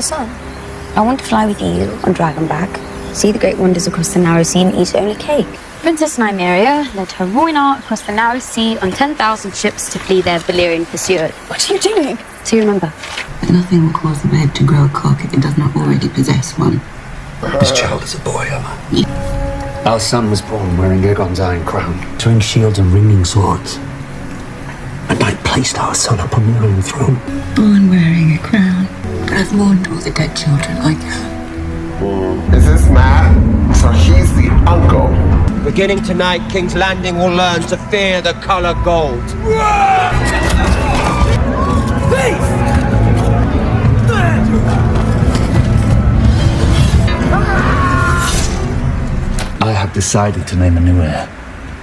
a son. I want to fly with you on Dragonback, see the great wonders across the narrow sea and eat only cake. Princess Nymeria led her Rhoynar across the narrow sea on 10,000 ships to flee their Valyrian pursuers. What are you doing? So you remember? Nothing will cause the babe to grow a cock if it does not already possess one. This child is a boy, Emma. Our son was born wearing Aegon's iron crown, carrying shields and ringing swords. And I placed our son upon the Iron Throne. Born wearing a crown, but I've mourned all the dead children I can. Is this Matt? So he's the uncle. Beginning tonight, King's Landing will learn to fear the color gold. I have decided to name a new heir.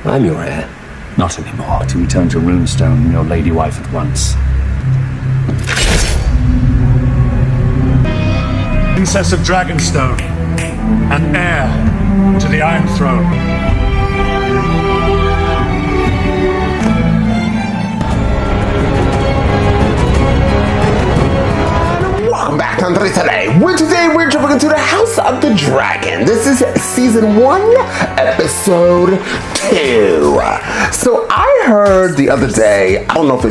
I'm your heir. Not anymore. To return to Runestone and your lady wife at once. Princess of Dragonstone, and heir to the Iron Throne. Welcome back to Andre today. Today we're jumping into the House of the Dragon. This is season 1, episode 2. So I heard the other day, I don't know if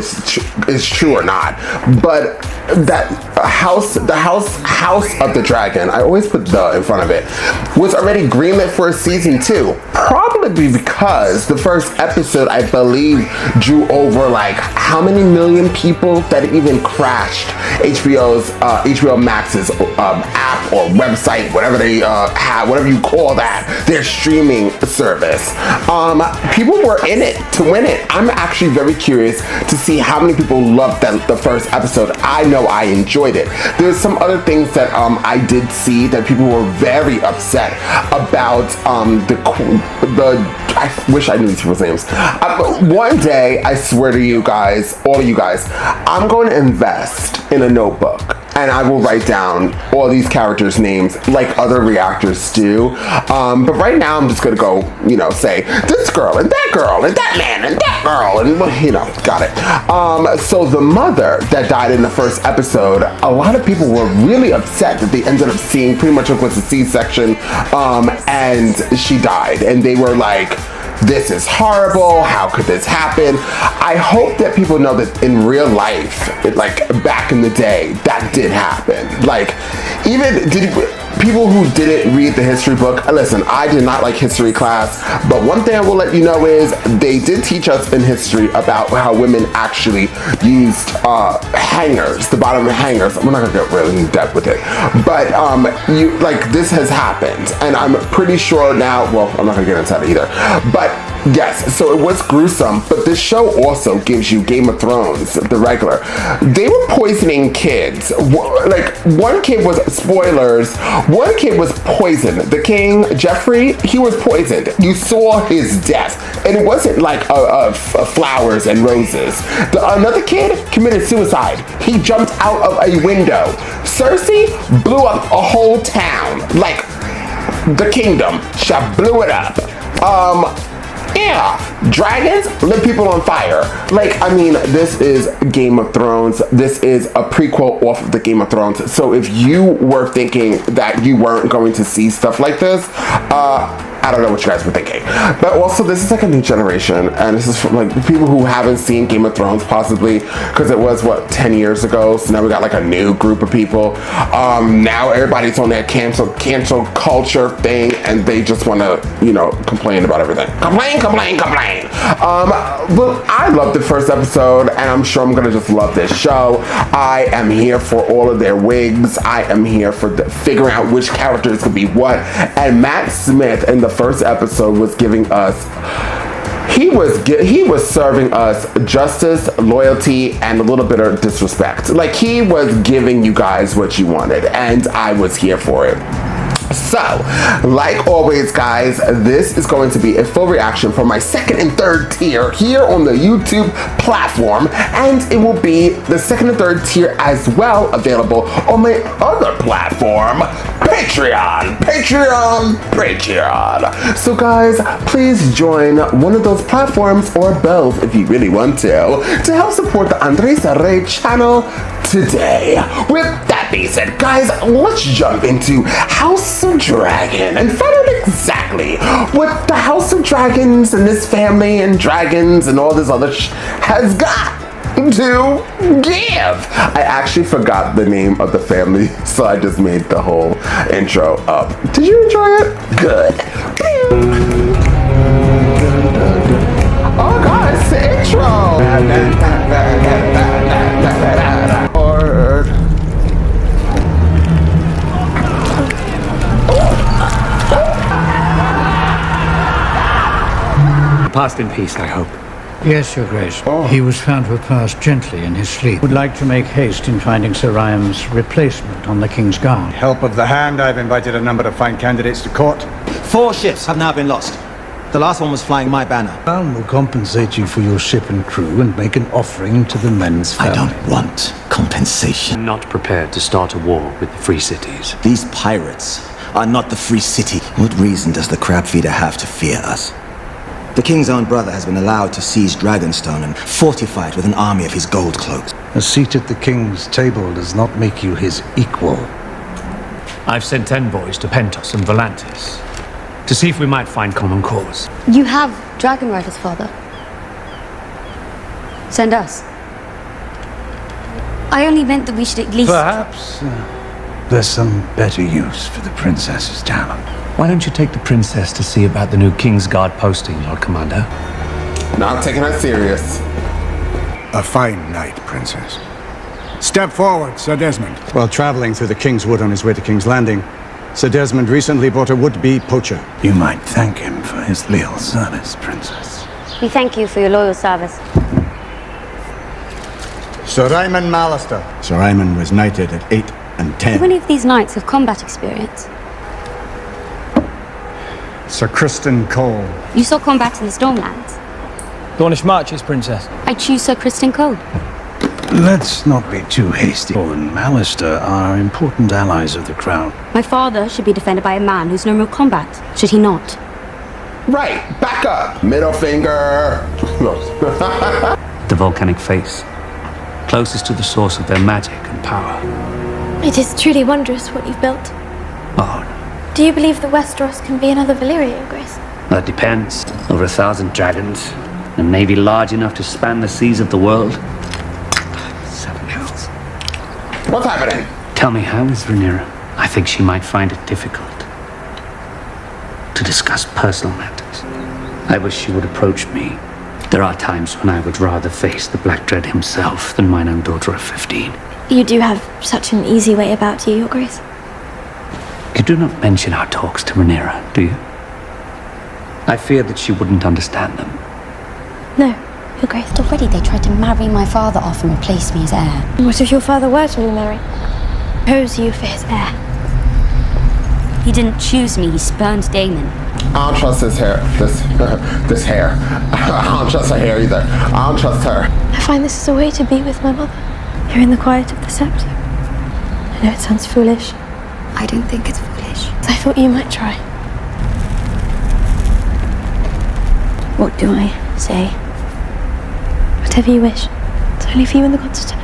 it's true or not, but that the house of the Dragon, I always put the in front of it, was already greenlit for season 2. Probably because the first episode, I believe, drew over like how many million people that it even crashed HBO Max's app or website, whatever they have, whatever you call that, their streaming service. People were in it to win it. I'm actually very curious to see how many people loved the first episode. I know I enjoyed it. There's some other things that I did see that people were very upset about. I wish I knew these people's names. One day, I swear to you guys, all of you guys, I'm going to invest in a notebook and I will write down all these characters' names like other reactors do. But right now, I'm just gonna go, say this girl and that man and that girl and got it. So the mother that died in the first episode, a lot of people were really upset that they ended up seeing pretty much it was a C-section, and she died, and they were like, this is horrible, how could this happen? I hope that people know that in real life, like back in the day, that did happen. Like, people who didn't read the history book, listen, I did not like history class, but one thing I will let you know is they did teach us in history about how women actually used hangers, the bottom of hangers. We're not gonna get really in depth with it, but this has happened, and I'm pretty sure now, well, I'm not gonna get into that either, but yes, so it was gruesome, but this show also gives you Game of Thrones, the regular. They were poisoning kids. Like, one kid was, spoilers, one kid was poisoned. The king, Jeffrey, he was poisoned. You saw his death, and it wasn't like flowers and roses. Another kid committed suicide. He jumped out of a window. Cersei blew up a whole town. Like, the kingdom. She blew it up. Yeah, dragons lit people on fire. Like, I mean, this is Game of Thrones. This is a prequel off of the Game of Thrones. So if you were thinking that you weren't going to see stuff like this, I don't know what you guys were thinking. But also, this is like a new generation, and this is from like people who haven't seen Game of Thrones, possibly, because it was, 10 years ago, so now we got like a new group of people. Now everybody's on that cancel culture thing, and they just want to, complain about everything. Complain. But I loved the first episode, and I'm sure I'm gonna just love this show. I am here for all of their wigs. I am here for figuring out which characters could be what, and Matt Smith in the first episode was giving us, he was serving us justice, loyalty, and a little bit of disrespect. Like, he was giving you guys what you wanted, and I was here for it. So, like always, guys, this is going to be a full reaction for my second and third tier here on the YouTube platform, and it will be the second and third tier as well available on my other platform, Patreon. So, guys, please join one of those platforms or both if you really want to help support the Andres Ray channel today. With that that being said, guys, let's jump into House of Dragon and find out exactly what the House of Dragons and this family and dragons and all this other has got to give. I actually forgot the name of the family, so I just made the whole intro up. Did you enjoy it? Good. Oh God, it's the intro. Passed in peace, I hope. Yes, Your Grace. He was found to have passed gently in his sleep. Would like to make haste in finding Sir Ryan's replacement on the King's Guard. Help of the hand, I've invited a number of fine candidates to court. 4 ships have now been lost. The last one was flying my banner. Crown will compensate you for your ship and crew and make an offering to the men's family. I don't want compensation. I'm not prepared to start a war with the Free Cities. These pirates are not the Free City. What reason does the crab feeder have to fear us? The king's own brother has been allowed to seize Dragonstone and fortify it with an army of his gold cloaks. A seat at the king's table does not make you his equal. I've sent envoys to Pentos and Volantis to see if we might find common cause. You have dragon riders, father. Send us. I only meant that we should at least... Perhaps there's some better use for the princess's talent. Why don't you take the princess to see about the new King's Guard posting, Lord Commander? Not taking her serious. A fine night, Princess. Step forward, Sir Desmond. While traveling through the King's Wood on his way to King's Landing, Sir Desmond recently bought a would-be poacher. You might thank him for his loyal service, Princess. We thank you for your loyal service. Sir Ryman Mallister. Sir Ryman was knighted at 8 and Do 10. any of these knights have combat experience? Sir Kristen Cole. You saw combat in the Stormlands. Dornish marches, Princess. I choose Sir Kristen Cole. Let's not be too hasty. Cole and Mallister are important allies of the crown. My father should be defended by a man who's known real combat, should he not? Right, back up. Middle finger. The volcanic face, closest to the source of their magic and power. It is truly wondrous what you've built. Oh, no. Do you believe the Westeros can be another Valyria, Your Grace? That depends. Over 1,000 dragons, a navy large enough to span the seas of the world. 7 hells. What's happening? Tell me, how is Rhaenyra? I think she might find it difficult to discuss personal matters. I wish she would approach me. There are times when I would rather face the Black Dread himself than mine own daughter of 15. You do have such an easy way about you, Your Grace. You do not mention our talks to Rhaenyra, do you? I fear that she wouldn't understand them. No, Your Grace. Already they tried to marry my father off and replace me as heir. What if your father were to remarry? Chose you for his heir. He didn't choose me, he spurned Daemon. I don't trust his hair. This hair. I don't trust her hair either. I don't trust her. I find this is a way to be with my mother. You're in the quiet of the scepter. I know it sounds foolish. I don't think it's foolish. I thought you might try. What do I say? Whatever you wish. It's only for you and the gods to know.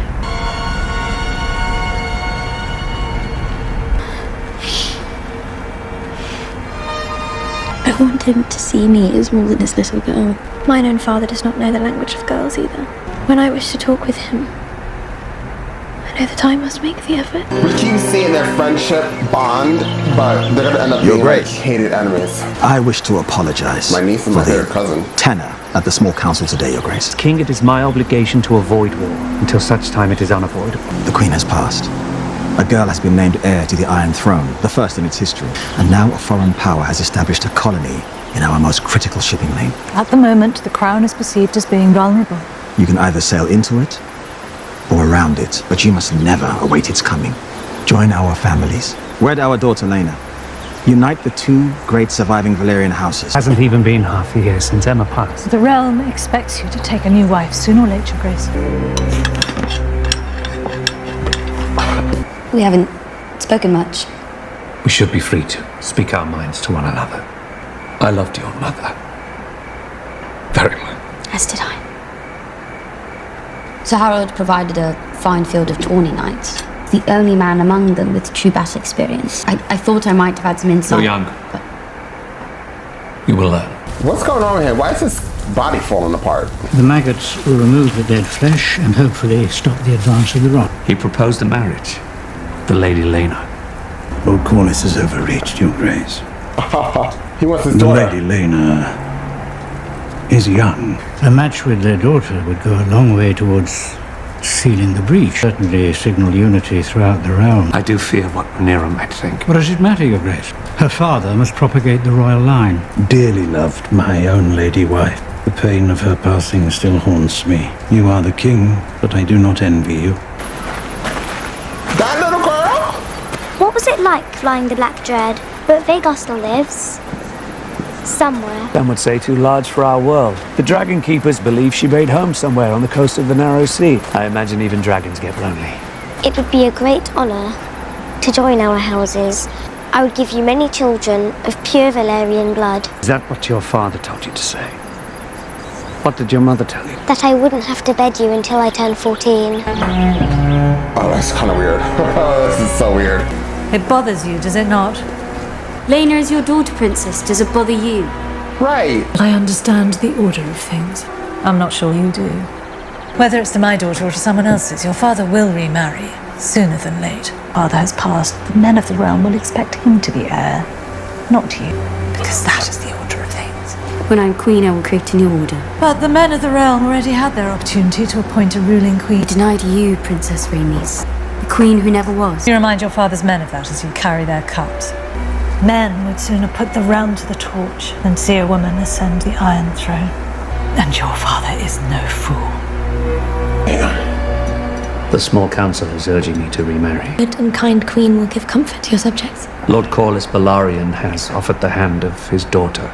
I want him to see me as more than his little girl. Mine own father does not know the language of girls either. When I wish to talk with him, I know that I must make the effort. We keep seeing their friendship bond, but they're gonna end up Your being like Grace. hated enemies. I wish to apologize. My niece and for my the favorite cousin. tenor at the small council today, Your Grace. King, it is my obligation to avoid war until such time it is unavoidable. The Queen has passed. A girl has been named heir to the Iron Throne, the first in its history. And now a foreign power has established a colony in our most critical shipping lane. At the moment, the crown is perceived as being vulnerable. You can either sail into it or around it, but you must never await its coming. Join our families. Wed our daughter Lena. Unite the 2 great surviving Valyrian houses. Hasn't even been half a year since Aemma passed. The realm expects you to take a new wife sooner or later, Your Grace. We haven't spoken much. We should be free to speak our minds to one another. I loved your mother very much. As did I. Sir Harold provided a fine field of tawny knights. the only man among them with true battle experience. I thought I might have had some insight. You're young. But You will learn. What's going on here? Why is his body falling apart? The maggots will remove the dead flesh and hopefully stop the advance of the rot. He proposed a marriage. The Lady Lena. Lord Corlys has overreached, Your Grace. He wants his The daughter. Lady Lena is young. A match with their daughter would go a long way towards sealing the breach. Certainly signal unity throughout the realm. I do fear what Rhaenyra might think. What does it matter, Your Grace? Her father must propagate the royal line. Dearly loved, my own lady wife. The pain of her passing still haunts me. You are the king, but I do not envy you. That little girl? What was it like flying the Black Dread? But Vhagar still lives. Somewhere. Some would say too large for our world. The Dragon Keepers believe she made home somewhere on the coast of the Narrow Sea. I imagine even dragons get lonely. It would be a great honor to join our houses. I would give you many children of pure Valyrian blood. Is that what your father told you to say? What did your mother tell you? That I wouldn't have to bed you until I turned 14. Oh, that's kind of weird. This is so weird. It bothers you, does it not? Lena is your daughter, Princess. Does it bother you? Right. I understand the order of things. I'm not sure you do. Whether it's to my daughter or to someone else's, your father will remarry, sooner than late. Father has passed. The men of the realm will expect him to be heir, not you, because that is the order of things. When I'm queen, I will create a new order. But the men of the realm already had their opportunity to appoint a ruling queen. Denied you, Princess Rhaenys. The queen who never was. You remind your father's men of that as you carry their cups. Men would sooner put the realm to the torch than see a woman ascend the Iron Throne. And your father is no fool. The small council is urging me to remarry. Good and kind queen will give comfort to your subjects. Lord Corlys Balarion has offered the hand of his daughter.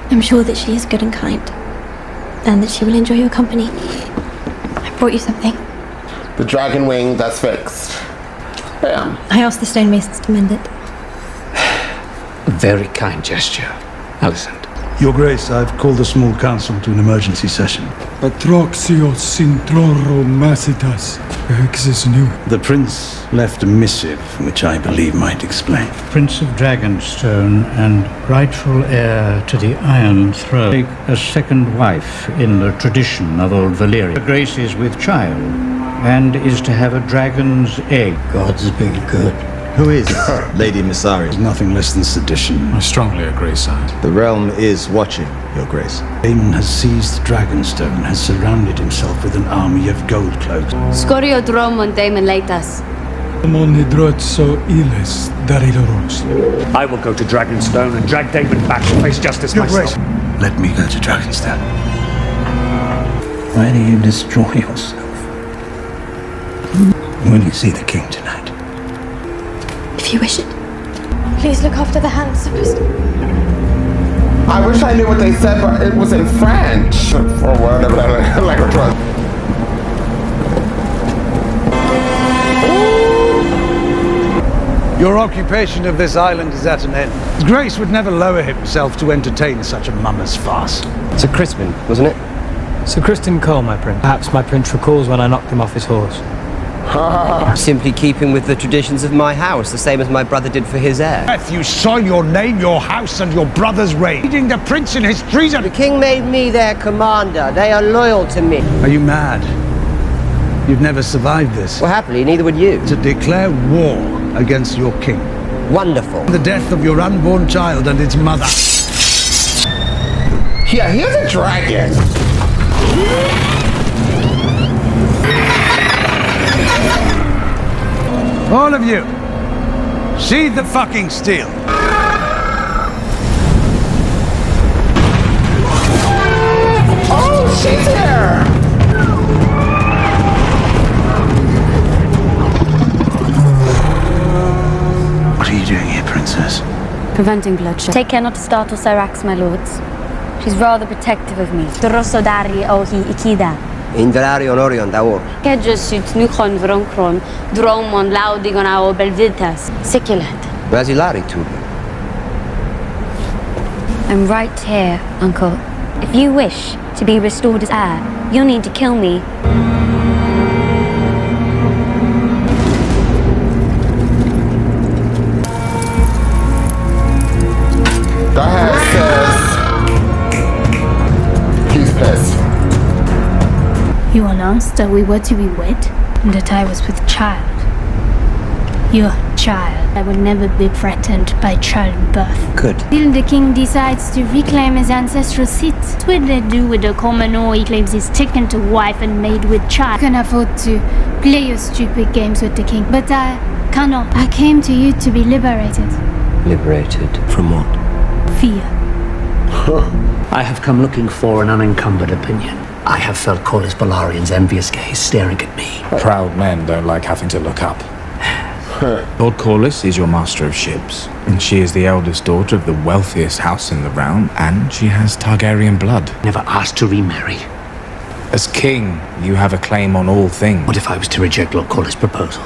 I'm sure that she is good and kind, and that she will enjoy your company. I brought you something. The dragon wing, that's fixed. Bam. I asked the stonemasons to mend it. A very kind gesture, Alicent. Your Grace, I've called the small council to an emergency session. Patroxios introro massitas exis nu. The prince left a missive, which I believe might explain. Prince of Dragonstone and rightful heir to the Iron Throne. Take a second wife in the tradition of old Valyria. Her Grace is with child and is to have a dragon's egg. Gods be good. Who is Lady Misari? Nothing less than sedition. I strongly agree, sire. The realm is watching, Your Grace. Aemon has seized Dragonstone, has surrounded himself with an army of gold cloaks. Scorio dromon daemon leitas. Monidrotso iles daridoros. I will go to Dragonstone and drag Daemon back to face justice Your myself. Grace, let me go to Dragonstone. Why do you destroy yourself? Will you see the king tonight? If you wish it. Please look after the hands, Priest. I wish I knew what they said, but it was in French. Or whatever that language was. Your occupation of this island is at an end. His Grace would never lower himself to entertain such a mummer's farce. Sir Crispin, wasn't it? Sir Crispin Cole, my prince. Perhaps my prince recalls when I knocked him off his horse. Simply keeping with the traditions of my house, the same as my brother did for his heir. If you soil your name, your house, and your brother's reign, leading the prince in his treason. The king made me their commander. They are loyal to me. Are you mad? You'd never survive this. Well, happily, neither would you. To declare war against your king. Wonderful. The death of your unborn child and its mother. Yeah, here's a dragon. All of you, sheathe the fucking steel. Oh, she's here! What are you doing here, princess? Preventing bloodshed. Take care not to startle Syrax, my lords. She's rather protective of me. Drosodari ohi ikida. Indrarion Orion Daor. Kedjusut nuchon vronkron, dromon laudigon ao belvitas. Siculet. Brasilari tu. I'm right here, Uncle. If you wish to be restored as heir, you'll need to kill me. pissed. You announced that we were to be wed and that I was with child. Your child. I will never be threatened by childbirth. Good. Till the king decides to reclaim his ancestral seat. What will they do with the commoner he claims he's taken to wife and made with child? I can afford to play your stupid games with the king, but I cannot. I came to you to be liberated. Liberated from what? Fear. I have come looking for an unencumbered opinion. I have felt Corlys Balarian's envious gaze staring at me. Proud men don't like having to look up. Lord Corlys is your master of ships, and she is the eldest daughter of the wealthiest house in the realm, and she has Targaryen blood. Never asked to remarry. As king, you have a claim on all things. What if I was to reject Lord Corlys' proposal?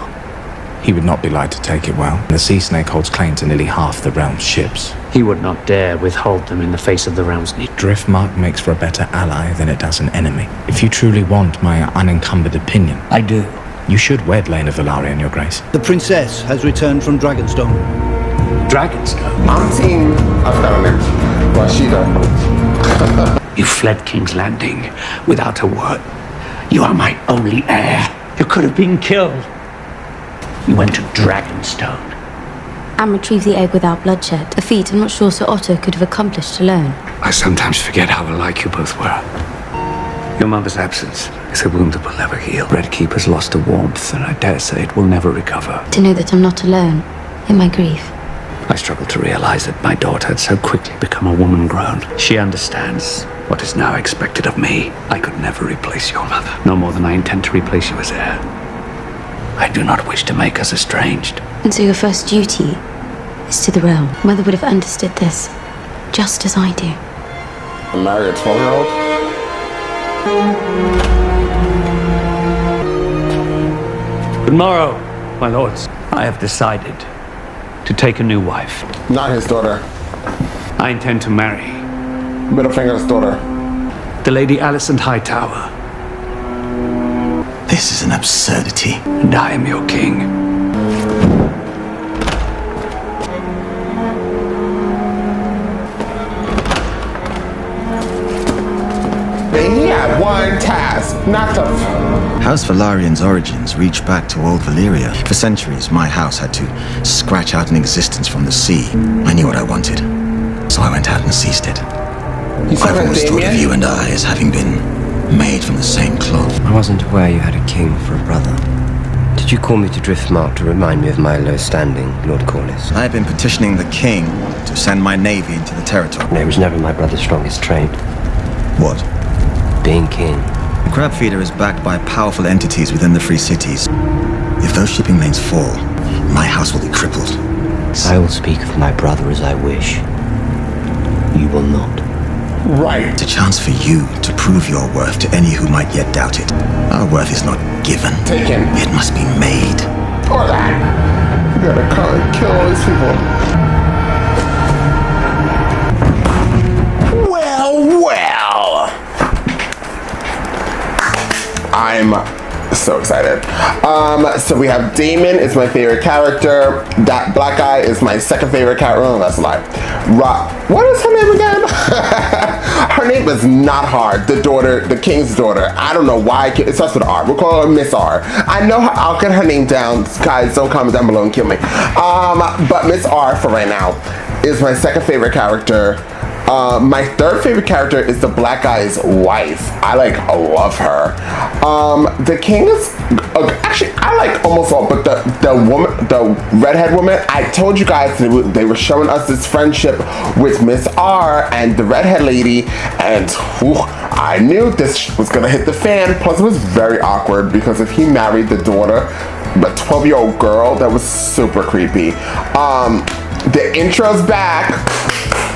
He would not be likely to take it well. The Sea Snake holds claim to nearly half the realm's ships. He would not dare withhold them in the face of the realm's need. Driftmark makes for a better ally than it does an enemy. If you truly want my unencumbered opinion... I do. You should wed Lena Velaryon, Your Grace. The princess has returned from Dragonstone. Dragonstone? I'm team... I forgot her name. Rashida. You fled King's Landing without a word. You are my only heir. You could have been killed. You went to Dragonstone. And retrieve the egg without bloodshed. A feat I'm not sure Sir Otto could have accomplished alone. I sometimes forget how alike you both were. Your mother's absence is a wound that will never heal. Red Keeper's lost a warmth, and I dare say it will never recover. To know that I'm not alone in my grief. I struggle to realize that my daughter had so quickly become a woman grown. She understands what is now expected of me. I could never replace your mother, no more than I intend to replace you as heir. I do not wish to make us estranged. And so your first duty is to the realm. Mother would have understood this, just as I do. Marry a 12-year-old? Good morrow, my lords. I have decided to take a new wife. Not his daughter. I intend to marry Middlefinger's daughter. the Lady Alicent Hightower. This is an absurdity. And I am your king. And he had one task, not to... House Valarion's origins reach back to old Valyria. For centuries, my house had to scratch out an existence from the sea. I knew what I wanted, so I went out and seized it. I've always thought of you and I as having been made from the same cloth. I wasn't aware you had a king for a brother. Did you call me to Driftmark to remind me of my low standing, Lord Corlys? I have been petitioning the king to send my navy into the territory. It was never my brother's strongest trait. What? Being king. The Crab Feeder is backed by powerful entities within the Free Cities. If those shipping lanes fall, my house will be crippled. I will speak of my brother as I wish. You will not. Right. It's a chance for you to prove your worth to any who might yet doubt it. Our worth is not given. Taken. It must be made. Or that. You gotta come and kill all these people. Well. I'm so excited. So we have Daemon is my favorite character. That black guy is my second favorite character. Oh, that's a lie. What is her name again? Her name is not hard. The daughter, the king's daughter. I don't know why. It starts with R. We'll call her Miss R. I know her, I'll get her name down. Guys, don't comment down below and kill me. But Miss R for right now is my second favorite character. My third favorite character is the black guy's wife. I love her. The king is actually I like almost all, but the woman, the redhead woman. I told you guys they were showing us this friendship with Miss R and the redhead lady, and whew, I knew this was gonna hit the fan. Plus, it was very awkward because if he married the daughter, the 12-year-old girl, that was super creepy. The intro's back.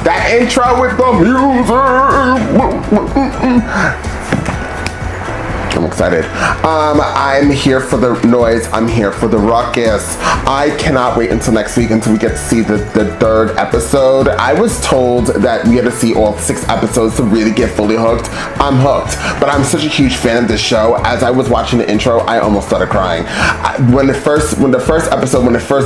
That intro with the music. I'm excited. I'm here for the noise. I'm here for the ruckus. I cannot wait until next week until we get to see the third episode. I was told that we had to see all 6 episodes to really get fully hooked. I'm hooked, but I'm such a huge fan of this show. As I was watching the intro, I almost started crying. When the first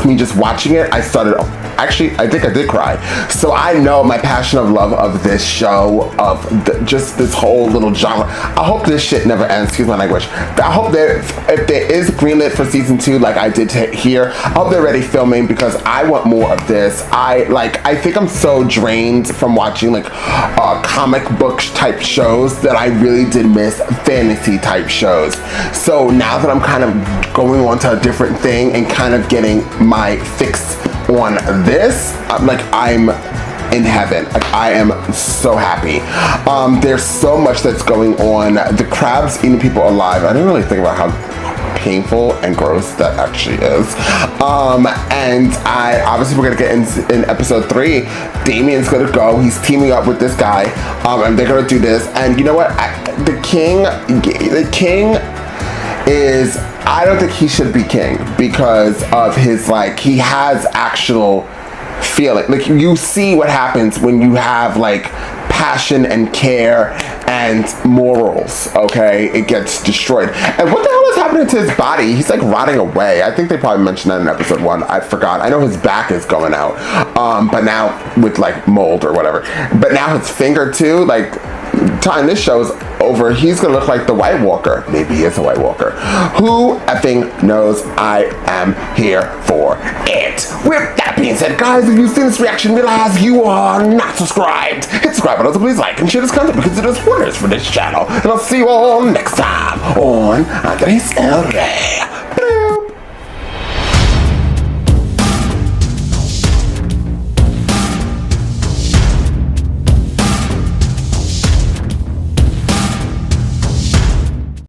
me just watching it, I started Actually, I think I did cry. So I know my passion of love of this show, of just this whole little genre. I hope this shit never ends, excuse my language. I hope if there is greenlit for season 2, like I did here, I hope they're ready filming, because I want more of this. I think I'm so drained from watching like comic book type shows that I really did miss fantasy type shows. So now that I'm kind of going on to a different thing and kind of getting my fix on this, I'm in heaven. Like, I am so happy. There's so much that's going on. The crabs eating people alive. I didn't really think about how painful and gross that actually is. And obviously we're gonna get in episode 3. Damien's gonna go. He's teaming up with this guy, and they're gonna do this. And you know what? The king is. I don't think he should be king because of his he has actual feeling. Like, you see what happens when you have like passion and care and morals, okay? It gets destroyed. And what the hell is happening to his body? He's like rotting away. I think they probably mentioned that in episode 1. I forgot. I know his back is going out, but now with like mold or whatever. But now his finger too, like, time this show's over, he's gonna look like the White Walker. Maybe he is a White Walker. Who effing knows? I am here for it. With that being said, guys, if you've seen this reaction, realize you are not subscribed. Hit subscribe button, so please like and share this content because it does wonders for this channel. And I'll see you all next time on Andres El Rey.